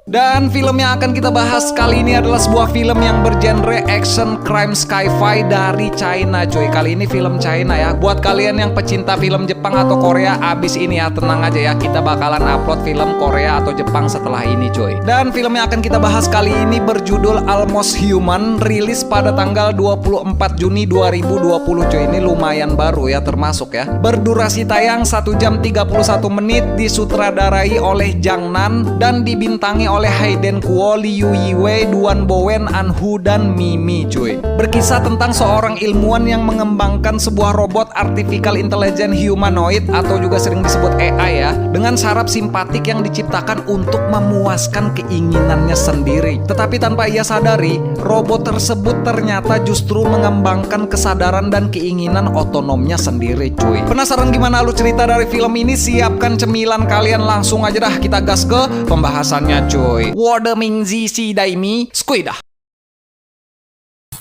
Dan film yang akan kita bahas kali ini adalah sebuah film yang bergenre action crime sci-fi dari China, cuy. Kali ini film China ya. Buat kalian yang pecinta film Jepang atau Korea, abis ini ya tenang aja ya, kita bakalan upload film Korea atau Jepang setelah ini, cuy. Dan film yang akan kita bahas kali ini berjudul Almost Human, rilis pada tanggal 24 Juni 2020, cuy. Ini lumayan baru ya, termasuk ya. Berdurasi tayang 1 jam 31 menit, disutradarai oleh Jang Nan dan dibintangi oleh Hayden Kuo, Liu Yiwei, Duan Bowen, Anhu, dan Mimi, cuy. Berkisah tentang seorang ilmuwan yang mengembangkan sebuah robot artificial intelligence humanoid atau juga sering disebut AI ya, dengan saraf simpatik yang diciptakan untuk memuaskan keinginannya sendiri. Tetapi tanpa ia sadari, robot tersebut ternyata justru mengembangkan kesadaran dan keinginan otonomnya sendiri, cuy. Penasaran gimana alur cerita dari film ini? Siapkan cemilan kalian, langsung aja dah kita gas ke pembahasannya, cuy. Wode Mingzi Si Daimi Skuidah.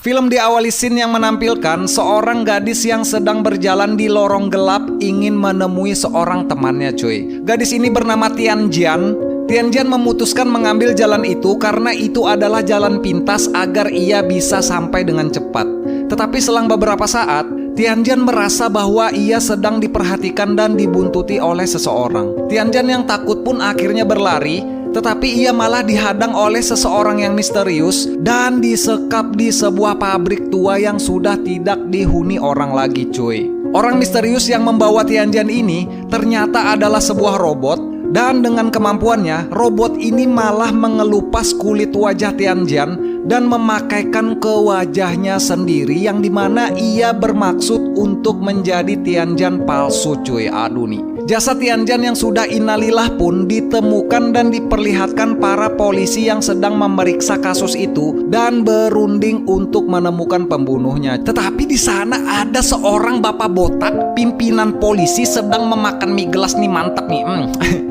Film diawali scene yang menampilkan seorang gadis yang sedang berjalan di lorong gelap ingin menemui seorang temannya, cuy. Gadis ini bernama Tianjian. Tianjian memutuskan mengambil jalan itu karena itu adalah jalan pintas agar ia bisa sampai dengan cepat. Tetapi selang beberapa saat, Tianjian merasa bahwa ia sedang diperhatikan dan dibuntuti oleh seseorang. Tianjian yang takut pun akhirnya berlari, tetapi ia malah dihadang oleh seseorang yang misterius dan disekap di sebuah pabrik tua yang sudah tidak dihuni orang lagi, cuy. Orang misterius yang membawa Tianjian ini ternyata adalah sebuah robot. Dan dengan kemampuannya, robot ini malah mengelupas kulit wajah Tianjian dan memakaikan ke wajahnya sendiri, yang dimana ia bermaksud untuk menjadi Tianjian palsu, cuy. Aduh nih. Jasad Tianjian yang sudah innalillah pun ditemukan dan diperlihatkan para polisi yang sedang memeriksa kasus itu dan berunding untuk menemukan pembunuhnya. Tetapi di sana ada seorang bapak botak, pimpinan polisi, sedang memakan mie gelas nih, mantap nih.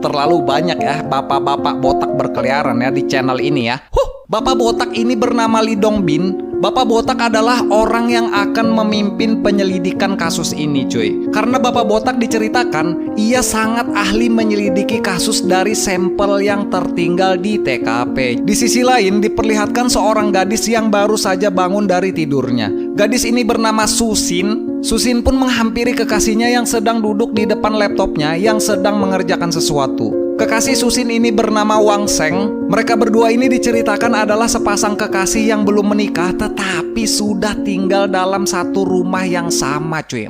Terlalu banyak ya bapak-bapak botak berkeliaran ya di channel ini ya. Bapak botak ini bernama Li Dongbin. Bapak botak adalah orang yang akan memimpin penyelidikan kasus ini, cuy. Karena bapak botak diceritakan, ia sangat ahli menyelidiki kasus dari sampel yang tertinggal di TKP. Di sisi lain, diperlihatkan seorang gadis yang baru saja bangun dari tidurnya. Gadis ini bernama Susin. Susin pun menghampiri kekasihnya yang sedang duduk di depan laptopnya yang sedang mengerjakan sesuatu. Kekasih Susin ini bernama Wang Seng. Mereka berdua ini diceritakan adalah sepasang kekasih yang belum menikah tetapi sudah tinggal dalam satu rumah yang sama, cuy.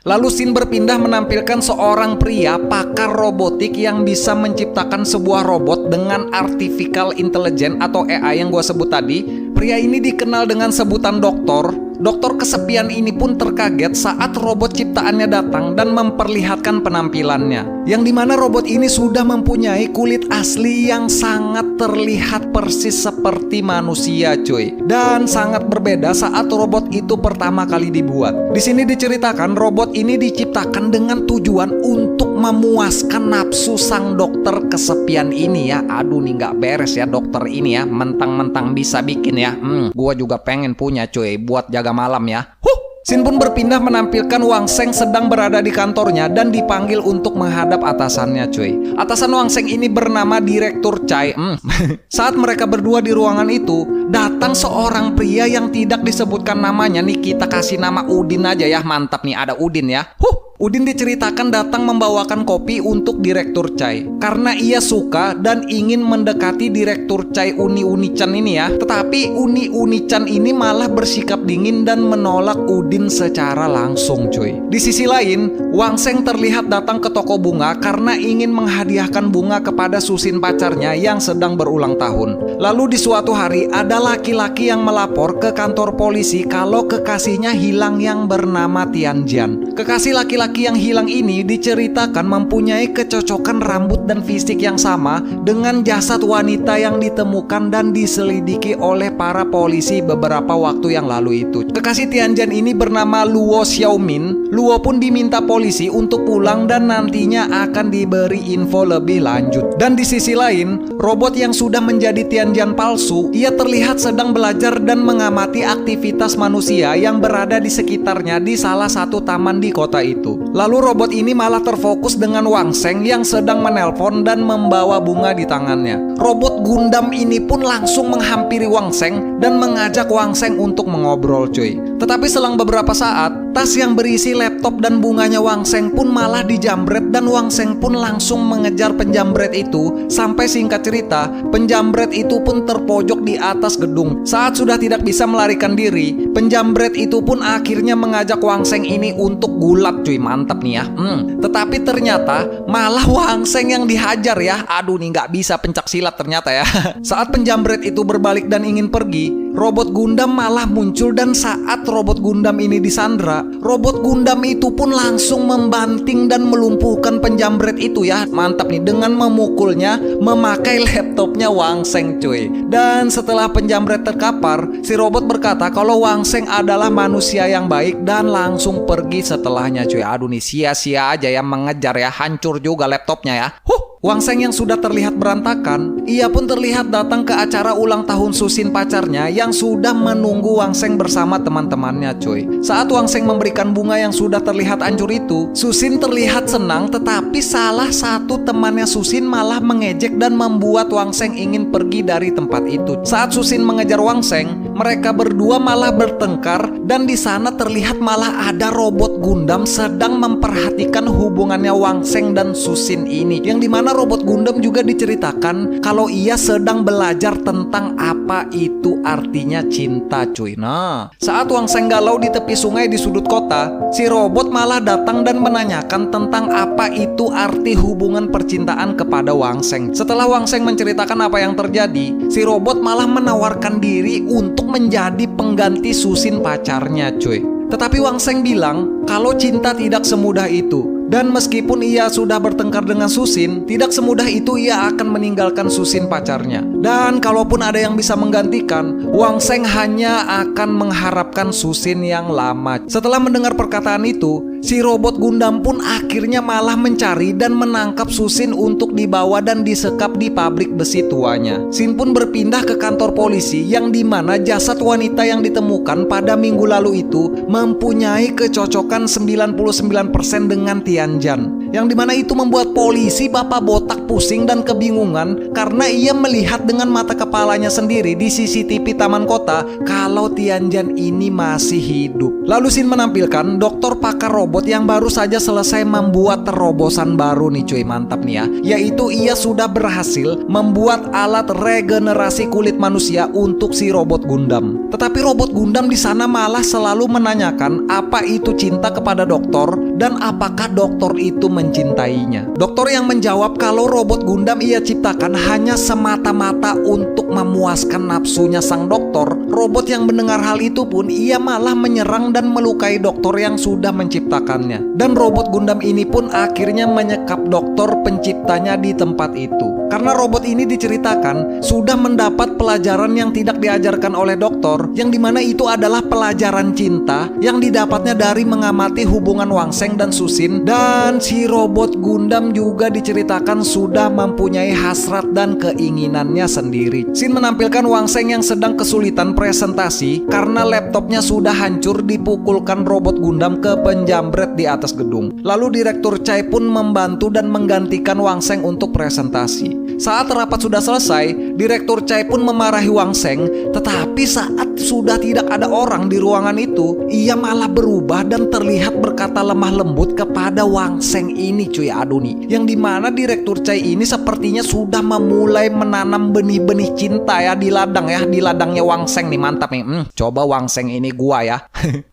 Lalu scene berpindah menampilkan seorang pria pakar robotik yang bisa menciptakan sebuah robot dengan artificial intelligence atau AI yang gue sebut tadi. Pria ini dikenal dengan sebutan doktor. Dokter kesepian ini pun terkaget saat robot ciptaannya datang dan memperlihatkan penampilannya, yang dimana robot ini sudah mempunyai kulit asli yang sangat terlihat persis seperti manusia, cuy. Dan sangat berbeda saat robot itu pertama kali dibuat. Di sini diceritakan robot ini diciptakan dengan tujuan untuk memuaskan nafsu sang dokter kesepian ini ya. Aduh nih, nggak beres ya dokter ini ya, mentang-mentang bisa bikin ya. Gua juga pengen punya, cuy, buat jaga malam ya. Scene pun berpindah menampilkan Wang Seng sedang berada di kantornya dan dipanggil untuk menghadap atasannya, cuy. Atasan Wang Seng ini bernama Direktur Chai. Saat mereka berdua di ruangan itu, datang seorang pria yang tidak disebutkan namanya. Nih kita kasih nama Udin aja ya, mantap nih, ada Udin ya. Udin diceritakan datang membawakan kopi untuk Direktur Chai karena ia suka dan ingin mendekati Direktur Chai Uni-Uni-chan ini ya. Tetapi Uni-Uni-chan ini malah bersikap dingin dan menolak Udin secara langsung, cuy. Di sisi lain, Wang Seng terlihat datang ke toko bunga karena ingin menghadiahkan bunga kepada Susin pacarnya yang sedang berulang tahun. Lalu di suatu hari ada laki-laki yang melapor ke kantor polisi kalau kekasihnya hilang yang bernama Tianjian. Kekasih laki-laki yang hilang ini diceritakan mempunyai kecocokan rambut dan fisik yang sama dengan jasad wanita yang ditemukan dan diselidiki oleh para polisi beberapa waktu yang lalu itu. Kekasih Tianjian ini bernama Luo Xiaomin. Luo pun diminta polisi untuk pulang dan nantinya akan diberi info lebih lanjut. Dan di sisi lain, robot yang sudah menjadi Tianjian palsu, ia terlihat sedang belajar dan mengamati aktivitas manusia yang berada di sekitarnya di salah satu taman di kota itu. Lalu robot ini malah terfokus dengan Wang Seng yang sedang menelpon dan membawa bunga di tangannya. Robot Gundam ini pun langsung menghampiri Wang Sheng dan mengajak Wang Sheng untuk mengobrol cuy. Tetapi selang beberapa saat, tas yang berisi laptop dan bunganya Wang Sheng pun malah dijambret dan Wang Sheng pun langsung mengejar penjambret itu. Sampai singkat cerita, penjambret itu pun terpojok di atas gedung. Saat sudah tidak bisa melarikan diri, penjambret itu pun akhirnya mengajak Wang Sheng ini untuk gulat cuy. Mantap nih ya. Tetapi ternyata malah Wang Sheng yang dihajar ya. Aduh nih nggak bisa pencak silat ternyata ya. Saat penjambret itu berbalik dan ingin pergi, robot Gundam malah muncul dan saat robot Gundam ini disandra, robot Gundam itu pun langsung membanting dan melumpuhkan penjambret itu ya. Mantap nih dengan memukulnya memakai laptopnya Wang Sheng cuy. Dan setelah penjambret terkapar, si robot berkata kalau Wang Sheng adalah manusia yang baik dan langsung pergi setelahnya cuy. Aduh nih sia-sia aja ya mengejar ya, hancur juga laptopnya ya. Wang Sheng yang sudah terlihat berantakan, ia pun terlihat datang ke acara ulang tahun Susin pacarnya yang sudah menunggu Wang Sheng bersama teman-temannya cuy. Saat Wang Sheng memberikan bunga yang sudah terlihat hancur itu, Susin terlihat senang, tetapi salah satu temannya Susin malah mengejek dan membuat Wang Sheng ingin pergi dari tempat itu. Saat Susin mengejar Wang Sheng, mereka berdua malah bertengkar dan di sana terlihat malah ada robot Gundam sedang memperhatikan hubungannya Wang Sheng dan Susin ini, yang dimana robot Gundam juga diceritakan kalau ia sedang belajar tentang apa itu artinya cinta cuy. Nah, saat Wang Sheng galau di tepi sungai di sudut kota, si robot malah datang dan menanyakan tentang apa itu arti hubungan percintaan kepada Wang Sheng. Setelah Wang Sheng menceritakan apa yang terjadi, si robot malah menawarkan diri untuk menjadi pengganti Susin pacarnya cuy. Tetapi Wang Sheng bilang kalau cinta tidak semudah itu. Dan meskipun ia sudah bertengkar dengan Susin, tidak semudah itu ia akan meninggalkan Susin pacarnya. Dan kalaupun ada yang bisa menggantikan, Wang Sheng hanya akan mengharapkan Susin yang lama. Setelah mendengar perkataan itu, si robot Gundam pun akhirnya malah mencari dan menangkap Susin untuk dibawa dan disekap di pabrik besi tuanya. Shin pun berpindah ke kantor polisi yang dimana jasad wanita yang ditemukan pada minggu lalu itu mempunyai kecocokan 99% dengan Tianjan, yang dimana itu membuat polisi bapak botak pusing dan kebingungan karena ia melihat dengan mata kepalanya sendiri di CCTV taman kota kalau Tianjan ini masih hidup. Lalu Shin menampilkan dokter pakar robot yang baru saja selesai membuat terobosan baru nih cuy. Mantap nih ya, yaitu ia sudah berhasil membuat alat regenerasi kulit manusia untuk si robot Gundam. Tetapi robot Gundam di sana malah selalu menanyakan apa itu cinta kepada dokter dan apakah dokter itu mencintainya. Dokter yang menjawab kalau robot Gundam ia ciptakan hanya semata-mata untuk memuaskan nafsunya sang dokter. Robot yang mendengar hal itu pun ia malah menyerang dan melukai dokter yang sudah menciptakannya. Dan robot Gundam ini pun akhirnya menyekap dokter penciptanya di tempat itu. Karena robot ini diceritakan sudah mendapat pelajaran yang tidak diajarkan oleh dokter, yang dimana itu adalah pelajaran cinta yang didapatnya dari mengamati hubungan Wang Sheng dan Susin. Dan si robot Gundam juga diceritakan sudah mempunyai hasrat dan keinginannya sendiri. Shin menampilkan Wang Sheng yang sedang kesulitan presentasi karena laptopnya sudah hancur dipukulkan robot Gundam ke penjambret di atas gedung. Lalu Direktur Chai pun membantu dan menggantikan Wang Sheng untuk presentasi. Saat rapat sudah selesai, Direktur Chai pun memarahi Wang Sheng, tetapi saat sudah tidak ada orang di ruangan itu, ia malah berubah dan terlihat berkata lemah lembut kepada Wang Sheng ini cuy. Aduh nih, yang dimana Direktur Chai ini sepertinya sudah memulai menanam benih-benih cinta ya di ladang ya, di ladangnya Wang Sheng nih. Mantap nih, coba Wang Sheng ini gua ya.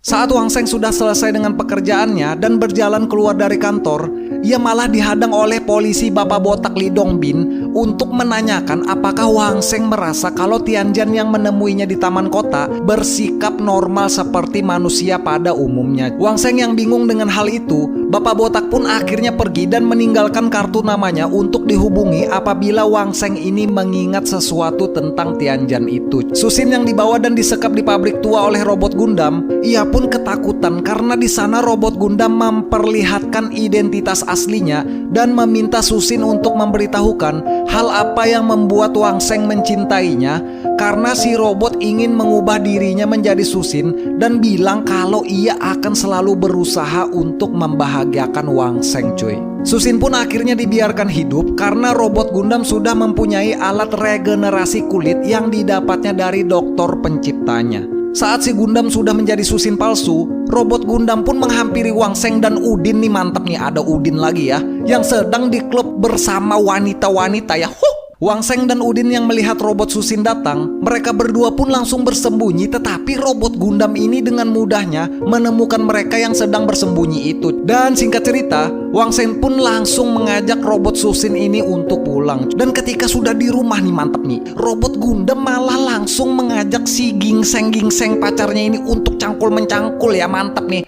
Saat Wang Sheng sudah selesai dengan pekerjaannya dan berjalan keluar dari kantor, ia malah dihadang oleh polisi bapak botak Li Dongbin untuk menanyakan apakah Wang Sheng merasa kalau Tianjan yang menemuinya di taman kota bersikap normal seperti manusia pada umumnya. Wang Sheng yang bingung dengan hal itu, bapak botak pun akhirnya pergi dan meninggalkan kartu namanya untuk dihubungi apabila Wang Sheng ini mengingat sesuatu tentang Tianjan itu. Susin yang dibawa dan disekap di pabrik tua oleh robot Gundam, ia pun ketakutan karena di sana robot Gundam memperlihatkan identitas aslinya dan meminta Susin untuk memberitahukan hal apa yang membuat Wang Sheng mencintainya, karena si robot ingin mengubah dirinya menjadi Susin dan bilang kalau ia akan selalu berusaha untuk membahagiakan membahagiakan Wang Sheng cuy. Susin pun akhirnya dibiarkan hidup karena robot Gundam sudah mempunyai alat regenerasi kulit yang didapatnya dari dokter penciptanya. Saat si Gundam sudah menjadi Susin palsu, robot Gundam pun menghampiri Wang Sheng dan Udin nih, mantap nih, ada Udin lagi ya, yang sedang di klub bersama wanita-wanita ya. Wang Sheng dan Udin yang melihat robot Susin datang, mereka berdua pun langsung bersembunyi, tetapi robot Gundam ini dengan mudahnya menemukan mereka yang sedang bersembunyi itu. Dan singkat cerita, Wang Sheng pun langsung mengajak robot Susin ini untuk pulang. Dan ketika sudah di rumah nih, mantap nih, robot Gundam malah langsung mengajak si Gingseng pacarnya ini untuk cangkul-mencangkul ya, mantap nih.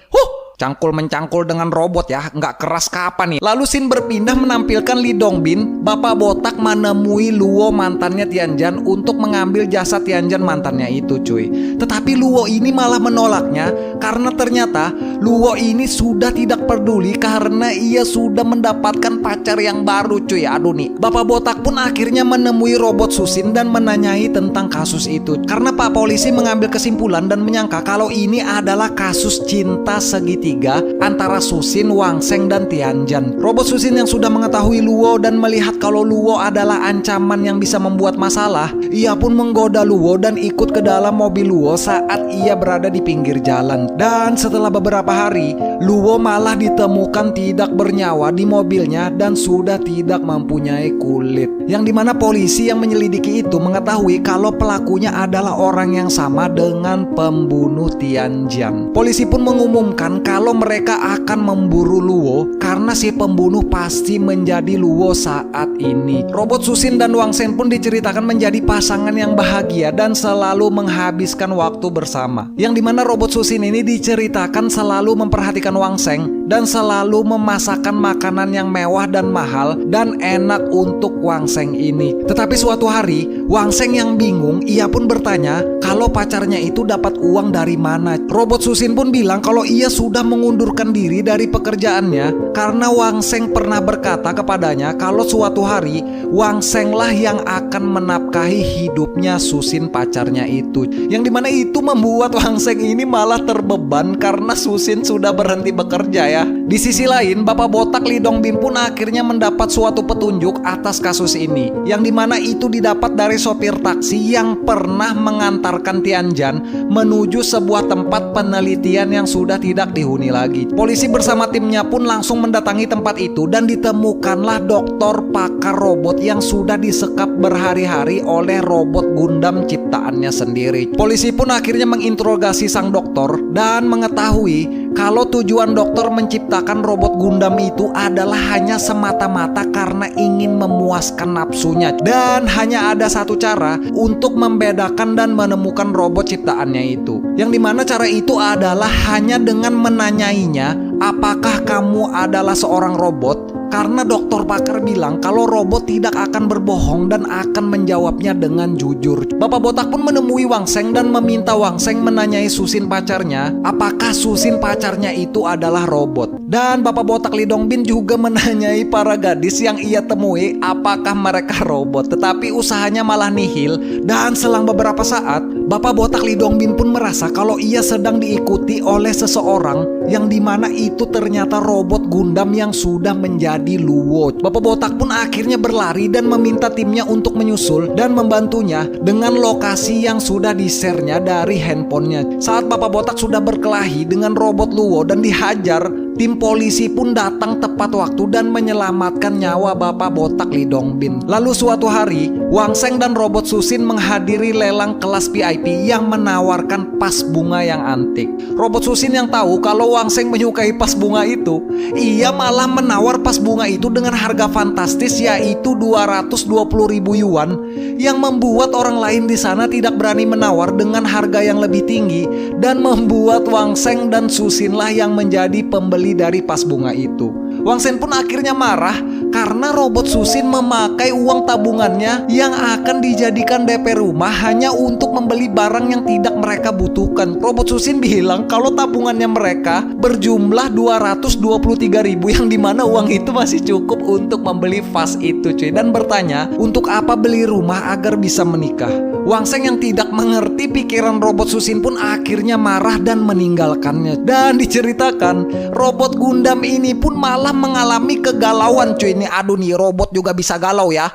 Cangkul-mencangkul dengan robot ya, nggak keras kapan nih. Lalu scene berpindah menampilkan Lee Dongbin, bapak botak menemui Luo mantannya Tianjan untuk mengambil jasad Tianjan mantannya itu cuy. Tetapi Luo ini malah menolaknya karena ternyata Luo ini sudah tidak peduli karena ia sudah mendapatkan pacar yang baru cuy. Aduh nih, bapak botak pun akhirnya menemui robot Susin dan menanyai tentang kasus itu. Karena Pak Polisi mengambil kesimpulan dan menyangka kalau ini adalah kasus cinta segitiga antara Susin, Wang Sheng, dan Tianjan. Robot Susin yang sudah mengetahui Luo dan melihat kalau Luo adalah ancaman yang bisa membuat masalah, ia pun menggoda Luo dan ikut ke dalam mobil Luo saat ia berada di pinggir jalan. Dan setelah beberapa hari, Luo malah ditemukan tidak bernyawa di mobilnya dan sudah tidak mempunyai kulit. Yang dimana polisi yang menyelidiki itu mengetahui kalau pelakunya adalah orang yang sama dengan pembunuh Tianjan. Polisi pun mengumumkan kalau mereka akan memburu Luo karena si pembunuh pasti menjadi Luo saat ini. Robot Susin dan Wang Sheng pun diceritakan menjadi pasangan yang bahagia dan selalu menghabiskan waktu bersama. Yang dimana robot Susin ini diceritakan selalu memperhatikan Wang Sheng dan selalu memasakkan makanan yang mewah dan mahal dan enak untuk Wang Sheng ini. Tetapi suatu hari, Wang Sheng yang bingung, ia pun bertanya kalau pacarnya itu dapat uang dari mana. Robot Susin pun bilang kalau ia sudah mengundurkan diri dari pekerjaannya karena Wang Sheng pernah berkata kepadanya kalau suatu hari Wang Sheng lah yang akan menafkahi hidupnya Susin pacarnya itu. Yang dimana itu membuat Wang Sheng ini malah terbeban karena Susin sudah berhenti bekerja ya. Di sisi lain, bapak botak Lee Dongbin pun akhirnya mendapat suatu petunjuk atas kasus ini, yang dimana itu didapat dari sopir taksi yang pernah mengantarkan Tianjan menuju sebuah tempat penelitian yang sudah tidak dihuni lagi. Polisi bersama timnya pun langsung mendatangi tempat itu dan ditemukanlah dokter pakar robot yang sudah disekap berhari-hari oleh robot Gundam ciptaannya sendiri. Polisi pun akhirnya menginterogasi sang dokter dan mengetahui kalau tujuan dokter menciptakan robot Gundam itu adalah hanya semata-mata karena ingin memuaskan nafsunya, dan hanya ada satu cara untuk membedakan dan menemukan robot ciptaannya itu, yang dimana cara itu adalah hanya dengan menanyainya apakah kamu adalah seorang robot. Karena dokter pakar bilang kalau robot tidak akan berbohong dan akan menjawabnya dengan jujur. Bapak botak pun menemui Wang Sheng dan meminta Wang Sheng menanyai Susin pacarnya apakah Susin pacarnya itu adalah robot. Dan bapak botak Lee Dongbin juga menanyai para gadis yang ia temui apakah mereka robot. Tetapi usahanya malah nihil. Dan selang beberapa saat, bapak botak Lee Dongbin pun merasa kalau ia sedang diikuti oleh seseorang yang dimana itu ternyata robot Gundam yang sudah menjadi Luo. Bapak botak pun akhirnya berlari dan meminta timnya untuk menyusul dan membantunya dengan lokasi yang sudah di-share-nya dari handphonenya. Saat bapak botak sudah berkelahi dengan robot Luo dan dihajar, tim polisi pun datang tepat waktu dan menyelamatkan nyawa bapak botak Lee Dongbin. Lalu suatu hari, Wang Sheng dan robot Susin menghadiri lelang kelas VIP yang menawarkan pas bunga yang antik. Robot Susin yang tahu kalau Wang Sheng menyukai pas bunga itu, ia malah menawar pas bunga itu dengan harga fantastis yaitu 220.000 yuan, yang membuat orang lain di sana tidak berani menawar dengan harga yang lebih tinggi dan membuat Wang Sheng dan Susin lah yang menjadi pembeli dari pas bunga itu. Wang Sen pun akhirnya marah karena robot Susin memakai uang tabungannya yang akan dijadikan DP rumah hanya untuk membeli barang yang tidak mereka butuhkan. Robot Susin bilang kalau tabungannya mereka berjumlah 223.000, yang dimana uang itu masih cukup untuk membeli vas itu cuy. Dan bertanya untuk apa beli rumah agar bisa menikah. Wang Sen yang tidak mengerti pikiran robot Susin pun akhirnya marah dan meninggalkannya. Dan diceritakan robot Gundam ini pun malah mengalami kegalauan cuy. Ini aduh nih, robot juga bisa galau ya.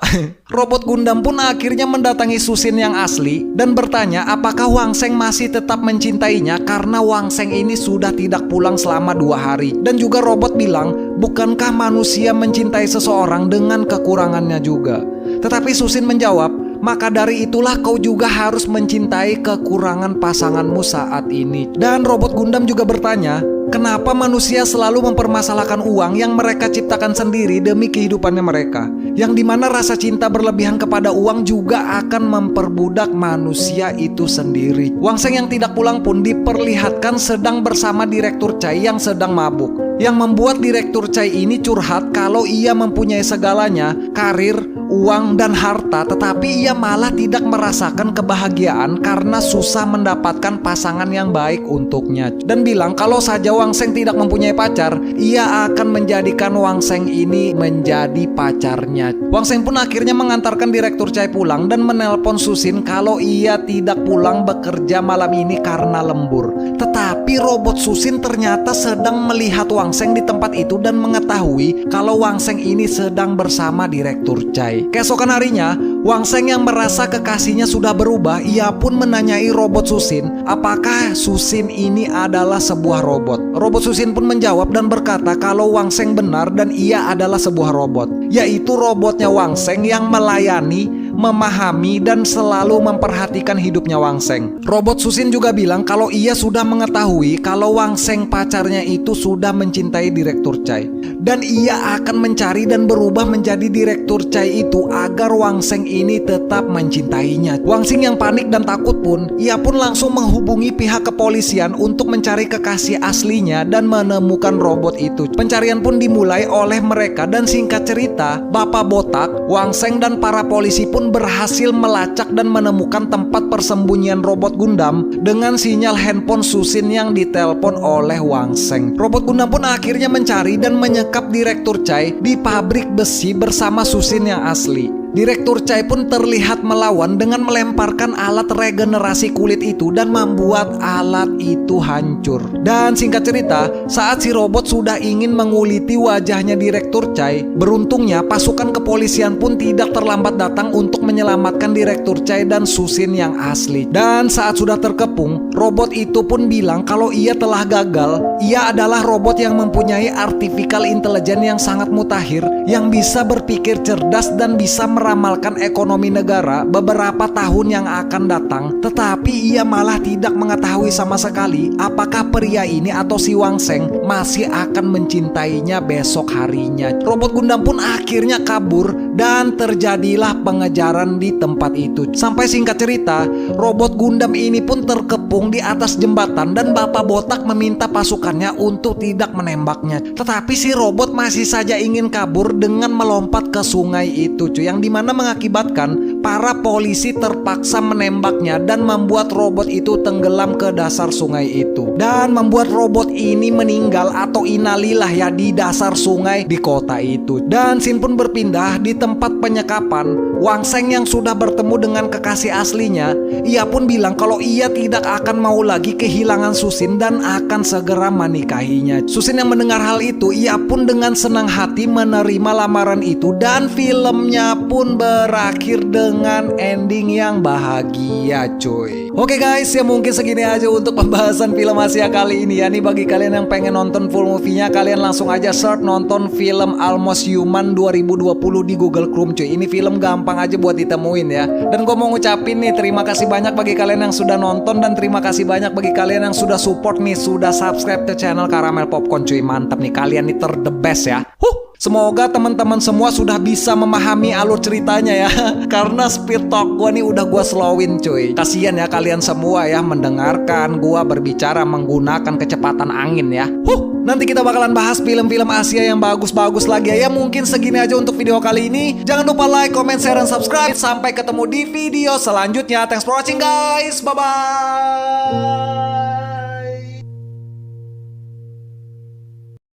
Robot Gundam pun akhirnya mendatangi Susin yang asli dan bertanya apakah Wang Sen masih tetap mencintainya karena Wang Sen ini sudah tidak pulang selama 2 hari. Dan juga robot bilang, bukankah manusia mencintai seseorang dengan kekurangannya juga? Tetapi Susin menjawab, maka dari itulah kau juga harus mencintai kekurangan pasanganmu saat ini. Dan robot Gundam juga bertanya, kenapa manusia selalu mempermasalahkan uang yang mereka ciptakan sendiri demi kehidupannya mereka? Yang dimana rasa cinta berlebihan kepada uang juga akan memperbudak manusia itu sendiri. Wang Sen yang tidak pulang pun diperlihatkan sedang bersama Direktur Chai yang sedang mabuk, yang membuat Direktur Chai ini curhat kalau ia mempunyai segalanya, karir, uang, dan harta, tetapi ia malah tidak merasakan kebahagiaan karena susah mendapatkan pasangan yang baik untuknya. Dan bilang kalau saja Wang Sen tidak mempunyai pacar, ia akan menjadikan Wang Sen ini menjadi pacarnya. Wang Sen pun akhirnya mengantarkan Direktur Chai pulang dan menelpon Susin kalau ia tidak pulang bekerja malam ini karena lembur. Tetapi robot Susin ternyata sedang melihat Wang Sen di tempat itu dan mengetahui kalau Wang Sen ini sedang bersama Direktur Chai. Keesokan harinya, Wang Sen yang merasa kekasihnya sudah berubah, ia pun menanyai robot Susin, apakah Susin ini adalah sebuah robot. Robot Susin pun menjawab dan berkata kalau Wang Sen benar dan ia adalah sebuah robot, yaitu robotnya Wang Sen yang melayani, memahami, dan selalu memperhatikan hidupnya Wang Sen. Robot Susin juga bilang kalau ia sudah mengetahui kalau Wang Sen pacarnya itu sudah mencintai Direktur Chai, dan ia akan mencari dan berubah menjadi Direktur Chai itu agar Wang Sen ini tetap mencintainya. Wang Sen yang panik dan takut pun, ia pun langsung menghubungi pihak kepolisian untuk mencari kekasih aslinya dan menemukan robot itu. Pencarian pun dimulai oleh mereka dan singkat cerita, Bapak Botak, Wang Sen, dan para polisi pun berhasil melacak dan menemukan tempat persembunyian robot Gundam dengan sinyal handphone Susin yang ditelepon oleh Wang Sen. Robot Gundam pun akhirnya mencari dan menyekap Direktur Chai di pabrik besi bersama Susin yang asli. Direktur Chai pun terlihat melawan dengan melemparkan alat regenerasi kulit itu dan membuat alat itu hancur. Dan singkat cerita, saat si robot sudah ingin menguliti wajahnya Direktur Chai, beruntungnya pasukan kepolisian pun tidak terlambat datang untuk menyelamatkan Direktur Chai dan Susin yang asli. Dan saat sudah terkepung, robot itu pun bilang kalau ia telah gagal. Ia adalah robot yang mempunyai artificial intelligence yang sangat mutakhir, yang bisa berpikir cerdas dan bisa meramalkan ekonomi negara beberapa tahun yang akan datang. Tetapi ia malah tidak mengetahui sama sekali apakah pria ini atau si Wang Sen masih akan mencintainya besok harinya. Robot Gundam pun akhirnya kabur dan terjadilah pengejaran di tempat itu. Sampai singkat cerita, robot Gundam ini pun terkepung di atas jembatan dan Bapak Botak meminta pasukannya untuk tidak menembaknya. Tetapi si robot masih saja ingin kabur dengan melompat ke sungai itu cuy, yang dimana mengakibatkan para polisi terpaksa menembaknya dan membuat robot itu tenggelam ke dasar sungai itu, dan membuat robot ini meninggal atau innalilah ya di dasar sungai di kota itu. Dan scene pun berpindah di tempat penyekapan. Wang Sen yang sudah bertemu dengan kekasih aslinya, ia pun bilang kalau ia tidak akan mau lagi kehilangan Susin dan akan segera menikahinya. Susin yang mendengar hal itu, ia pun dengan senang hati menerima lamaran itu dan filmnya pun berakhir dengan ending yang bahagia cuy. Oke guys, ya mungkin segini aja untuk pembahasan film Asia kali ini ya. Nih bagi kalian yang pengen nonton full movie-nya, kalian langsung aja search nonton film Almost Human 2020 di Google Chrome cuy. Ini film gampang aja buat ditemuin ya. Dan gue mau ngucapin nih terima kasih banyak bagi kalian yang sudah nonton, dan terima kasih banyak bagi kalian yang sudah support nih, sudah subscribe ke channel Caramel Popcorn cuy. Mantap nih, kalian nih the best ya. Semoga teman-teman semua sudah bisa memahami alur ceritanya ya. Karena speed talk gua nih udah gua slowin cuy. Kasian ya kalian semua ya mendengarkan gua berbicara menggunakan kecepatan angin ya. Nanti kita bakalan bahas film-film Asia yang bagus-bagus lagi ya. Mungkin segini aja untuk video kali ini. Jangan lupa like, comment, share, dan subscribe. Sampai ketemu di video selanjutnya. Thanks for watching guys. Bye-bye.